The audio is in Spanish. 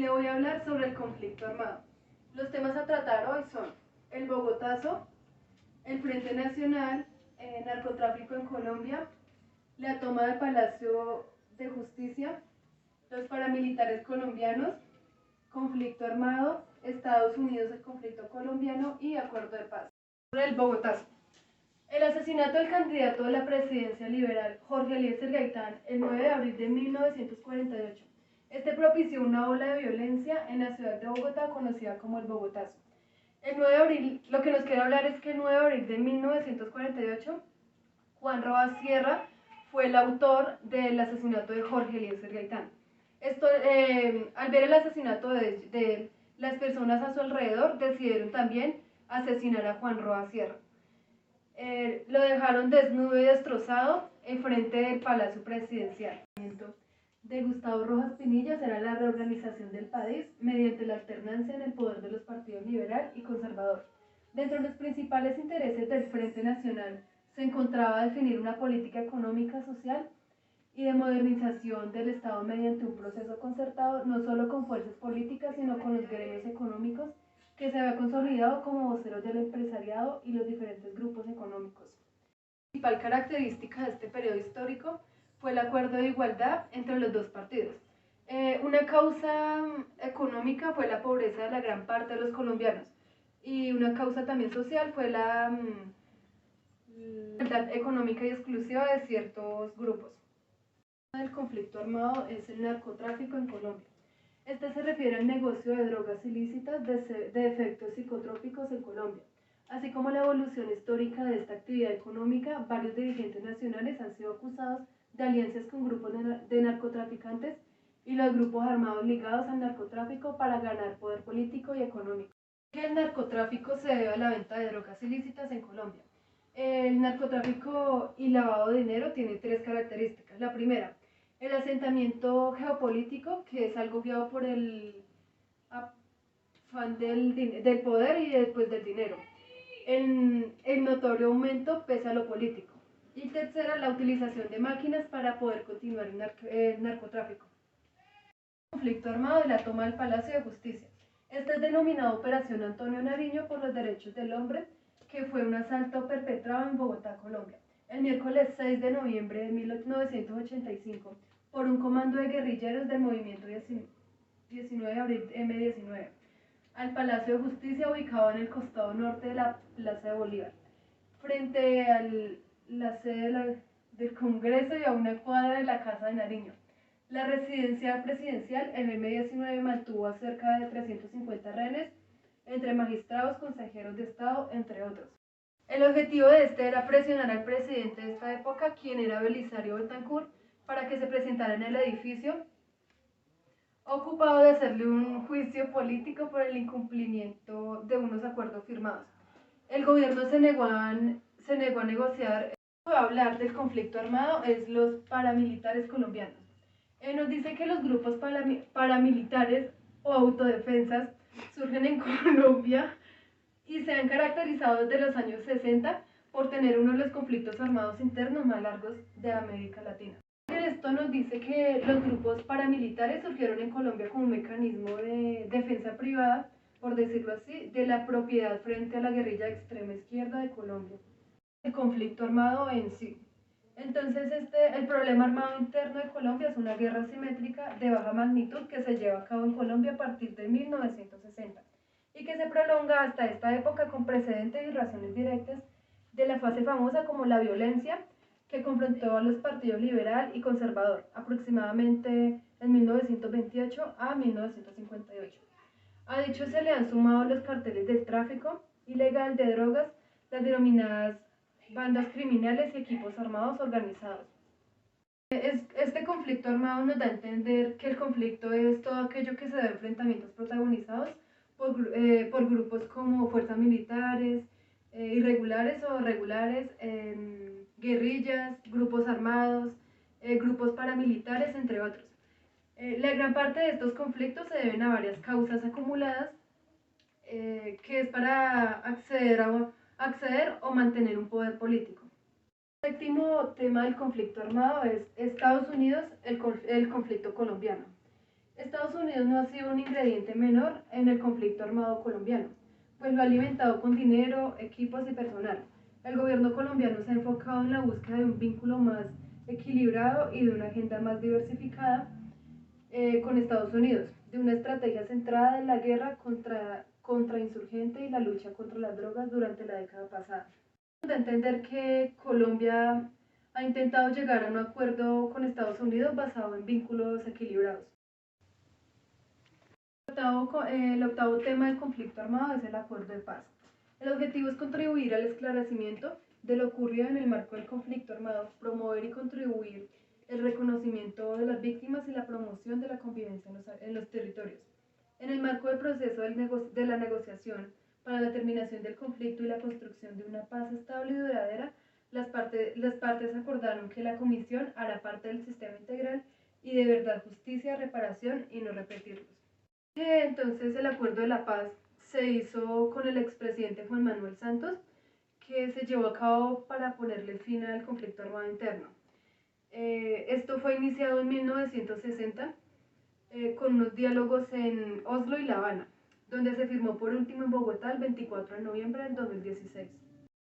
le voy a hablar sobre el conflicto armado. Los temas a tratar hoy son el Bogotazo, el Frente Nacional, narcotráfico en Colombia, la toma del Palacio de Justicia, los paramilitares colombianos, conflicto armado, Estados Unidos, el conflicto colombiano y acuerdo de paz. Sobre el Bogotazo. El asesinato del candidato a la presidencia liberal, Jorge Eliezer Gaitán, el 9 de abril de 1948. Este propició una ola de violencia en la ciudad de Bogotá, conocida como el Bogotazo. El 9 de abril, lo que nos quiere hablar es que el 9 de abril de 1948, Juan Roa Sierra fue el autor del asesinato de Jorge Eliezer Gaitán. Al ver el asesinato de él, las personas a su alrededor decidieron también asesinar a Juan Roa Sierra. Lo dejaron desnudo y destrozado enfrente del Palacio Presidencial. De Gustavo Rojas Pinilla será la reorganización del país mediante la alternancia en el poder de los partidos liberal y conservador. Dentro de los principales intereses del Frente Nacional se encontraba definir una política económica, social y de modernización del Estado mediante un proceso concertado no solo con fuerzas políticas, sino con los gremios económicos que se había consolidado como voceros del empresariado y los diferentes grupos económicos. La principal característica de este periodo histórico fue el acuerdo de igualdad entre los dos partidos. Una causa económica fue la pobreza de la gran parte de los colombianos y una causa también social fue la igualdad económica y exclusiva de ciertos grupos. El conflicto armado es el narcotráfico en Colombia. Este se refiere al negocio de drogas ilícitas de efectos psicotrópicos en Colombia. Así como la evolución histórica de esta actividad económica, varios dirigentes nacionales han sido acusados de alianzas con grupos de narcotraficantes y los grupos armados ligados al narcotráfico para ganar poder político y económico. El narcotráfico se debe a la venta de drogas ilícitas en Colombia. El narcotráfico y lavado de dinero tienen tres características. La primera, el asentamiento geopolítico, que es algo guiado por el afán del poder y después del dinero. El notorio aumento pese a lo político. Y tercera, la utilización de máquinas para poder continuar el narcotráfico. El conflicto armado y la toma del Palacio de Justicia. Este es denominado Operación Antonio Nariño por los Derechos del Hombre, que fue un asalto perpetrado en Bogotá, Colombia, el miércoles 6 de noviembre de 1985, por un comando de guerrilleros del movimiento 19 de abril M19, al Palacio de Justicia ubicado en el costado norte de la Plaza de Bolívar, frente a la sede del Congreso y a una cuadra de la Casa de Nariño. La residencia presidencial en M19 mantuvo a cerca de 350 rehenes, entre magistrados, consejeros de Estado, entre otros. El objetivo de este era presionar al presidente de esta época, quien era Belisario Betancur, para que se presentara en el edificio, ocupado de hacerle un juicio político por el incumplimiento de unos acuerdos firmados. El gobierno se negó a negociar. Voy a hablar del conflicto armado es los paramilitares colombianos. Nos dice que los grupos paramilitares o autodefensas surgen en Colombia y se han caracterizado desde los años 60 por tener uno de los conflictos armados internos más largos de América Latina. Esto nos dice que los grupos paramilitares surgieron en Colombia como un mecanismo de defensa privada, por decirlo así, de la propiedad frente a la guerrilla de extrema izquierda de Colombia. El conflicto armado en sí. Entonces, el problema armado interno de Colombia es una guerra asimétrica de baja magnitud que se lleva a cabo en Colombia a partir de 1960 y que se prolonga hasta esta época con precedentes y razones directas de la fase famosa como la violencia que confrontó a los partidos liberal y conservador aproximadamente en 1928 a 1958. A dicho se le han sumado los carteles del tráfico ilegal de drogas, las denominadas bandas criminales y equipos armados organizados. Este conflicto armado nos da a entender que el conflicto es todo aquello que se da a enfrentamientos protagonizados por grupos como fuerzas militares, irregulares o regulares, guerrillas, grupos armados, grupos paramilitares, entre otros. La gran parte de estos conflictos se deben a varias causas acumuladas, que es para acceder o mantener un poder político. El séptimo tema del conflicto armado es Estados Unidos, el conflicto colombiano. Estados Unidos no ha sido un ingrediente menor en el conflicto armado colombiano, pues lo ha alimentado con dinero, equipos y personal. El gobierno colombiano se ha enfocado en la búsqueda de un vínculo más equilibrado y de una agenda más diversificada con Estados Unidos, de una estrategia centrada en la guerra contra insurgente y la lucha contra las drogas durante la década pasada. De entender que Colombia ha intentado llegar a un acuerdo con Estados Unidos basado en vínculos equilibrados. El octavo tema del conflicto armado es el acuerdo de paz. El objetivo es contribuir al esclarecimiento de lo ocurrido en el marco del conflicto armado, promover y contribuir el reconocimiento de las víctimas y la promoción de la convivencia en los territorios. En el marco del proceso de la negociación para la terminación del conflicto y la construcción de una paz estable y duradera, las partes acordaron que la Comisión hará parte del sistema integral y de verdad, justicia, reparación y no repetirlos. Entonces el acuerdo de la paz se hizo con el expresidente Juan Manuel Santos, que se llevó a cabo para ponerle fin al conflicto armado interno. Esto fue iniciado en 1960 con unos diálogos en Oslo y La Habana, donde se firmó por último en Bogotá el 24 de noviembre del 2016.